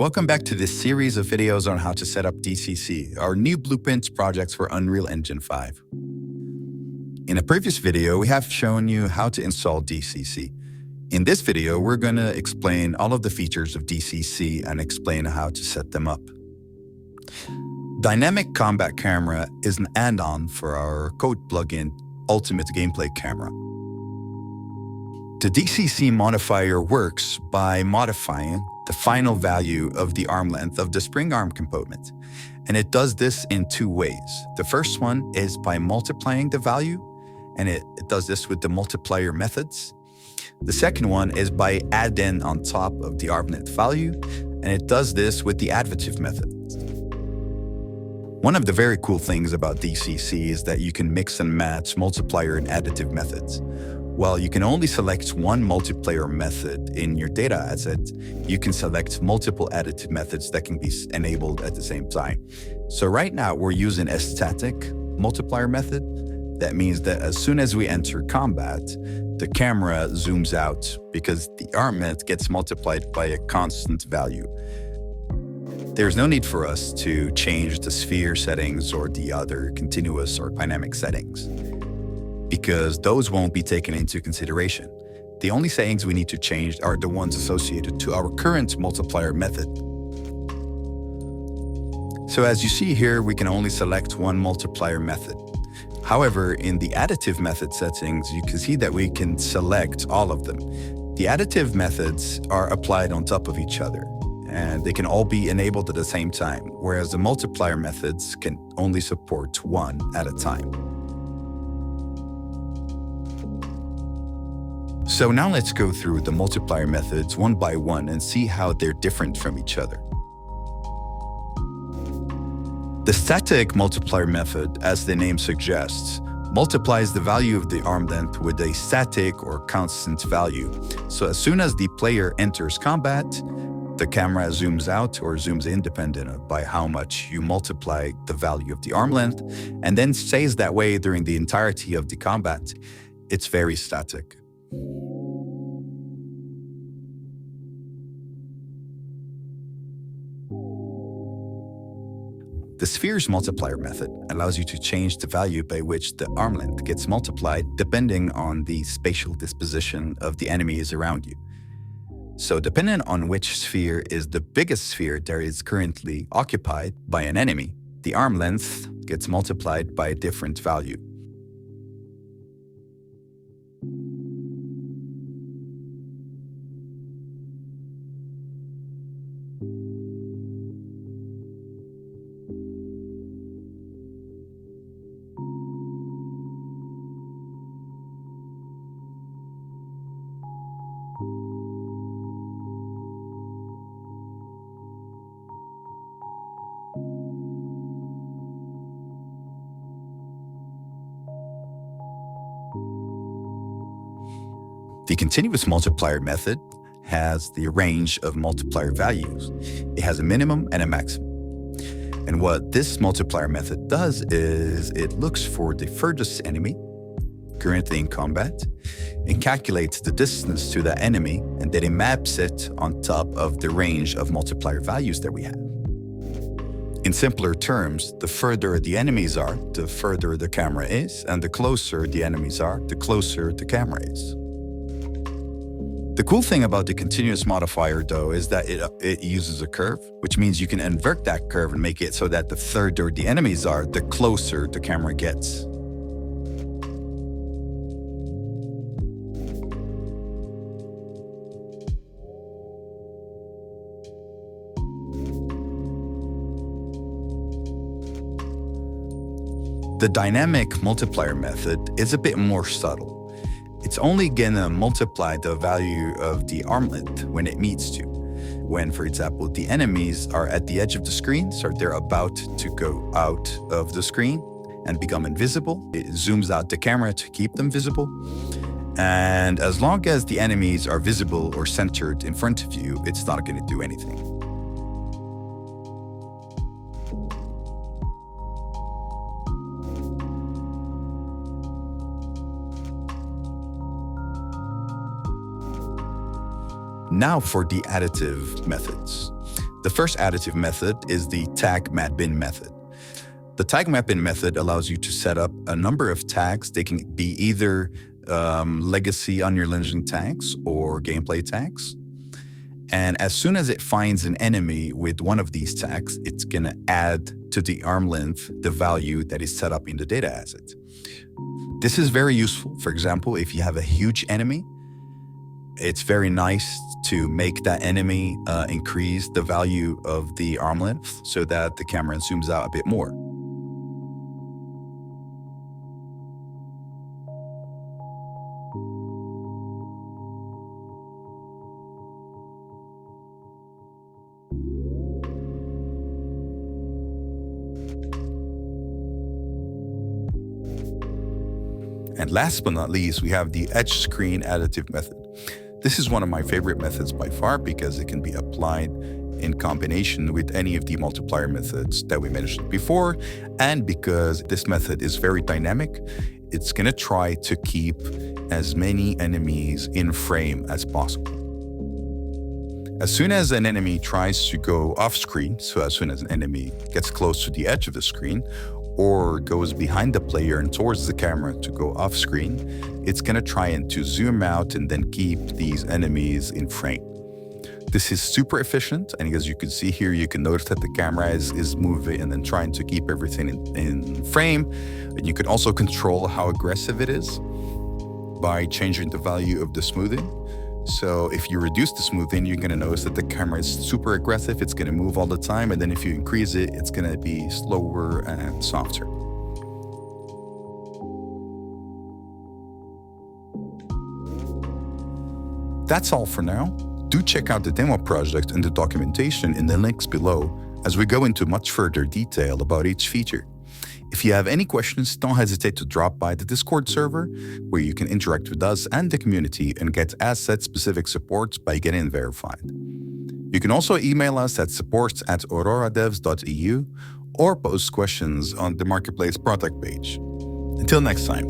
Welcome back to this series of videos on how to set up DCC, our new blueprints projects for Unreal Engine 5. In a previous video, we have shown you how to install DCC. In this video, we're going to explain all of the features of DCC and explain how to set them up. Dynamic Combat Camera is an add-on for our code plugin, Ultimate Gameplay Camera. The DCC modifier works by modifying the final value of the arm length of the spring arm component. And it does this in two ways. The first one is by multiplying the value, and it does this with the multiplier methods. The second one is by adding on top of the arm length value, and it does this with the additive method. One of the very cool things about DCC is that you can mix and match multiplier and additive methods. While you can only select one multiplier method in your data asset, you can select multiple additive methods that can be enabled at the same time. So right now we're using a static multiplier method. That means that as soon as we enter combat, the camera zooms out because the arm length gets multiplied by a constant value. There's no need for us to change the sphere settings or the other continuous or dynamic settings, because those won't be taken into consideration. The only settings we need to change are the ones associated to our current multiplier method. So as you see here, we can only select one multiplier method. However, in the additive method settings, you can see that we can select all of them. The additive methods are applied on top of each other, and they can all be enabled at the same time, whereas the multiplier methods can only support one at a time. So now let's go through the multiplier methods one by one and see how they're different from each other. The static multiplier method, as the name suggests, multiplies the value of the arm length with a static or constant value. So as soon as the player enters combat, the camera zooms out or zooms in dependent by how much you multiply the value of the arm length, and then stays that way during the entirety of the combat. It's very static. The spheres multiplier method allows you to change the value by which the arm length gets multiplied depending on the spatial disposition of the enemies around you. So depending on which sphere is the biggest sphere that is currently occupied by an enemy, the arm length gets multiplied by a different value. The continuous multiplier method has the range of multiplier values. It has a minimum and a maximum. And what this multiplier method does is it looks for the furthest enemy currently in combat and calculates the distance to that enemy, and then it maps it on top of the range of multiplier values that we have. In simpler terms, the further the enemies are, the further the camera is, and the closer the enemies are, the closer the camera is. The cool thing about the continuous modifier, though, is that it uses a curve, which means you can invert that curve and make it so that the further the enemies are, the closer the camera gets. The dynamic multiplier method is a bit more subtle. It's only gonna multiply the value of the arm length when it needs to. When, for example, the enemies are at the edge of the screen, so they're about to go out of the screen and become invisible, it zooms out the camera to keep them visible. And as long as the enemies are visible or centered in front of you, it's not gonna do anything. Now for the additive methods. The first additive method is the tag map bin method. The tag map bin method allows you to set up a number of tags. They can be either legacy Unreal Engine tags or gameplay tags. And as soon as it finds an enemy with one of these tags, it's going to add to the arm length the value that is set up in the data asset. This is very useful. For example, if you have a huge enemy, it's very nice to make that enemy increase the value of the arm length so that the camera zooms out a bit more. And last but not least, we have the edge screen additive method. This is one of my favorite methods by far because it can be applied in combination with any of the multiplier methods that we mentioned before. And because this method is very dynamic, it's going to try to keep as many enemies in frame as possible. As soon as an enemy tries to go off screen, so as soon as an enemy gets close to the edge of the screen, or goes behind the player and towards the camera to go off screen, it's going to try and to zoom out and then keep these enemies in frame. This is super efficient, and as you can see here, you can notice that the camera is moving and then trying to keep everything in frame. And you can also control how aggressive it is by changing the value of the smoothing. So if you reduce the smoothing, you're going to notice that the camera is super aggressive. It's going to move all the time. And then if you increase it, it's going to be slower and softer. That's all for now. Do check out the demo project and the documentation in the links below as we go into much further detail about each feature. If you have any questions, don't hesitate to drop by the Discord server, where you can interact with us and the community and get asset-specific support by getting verified. You can also email us at support@auroradevs.eu or post questions on the Marketplace product page. Until next time.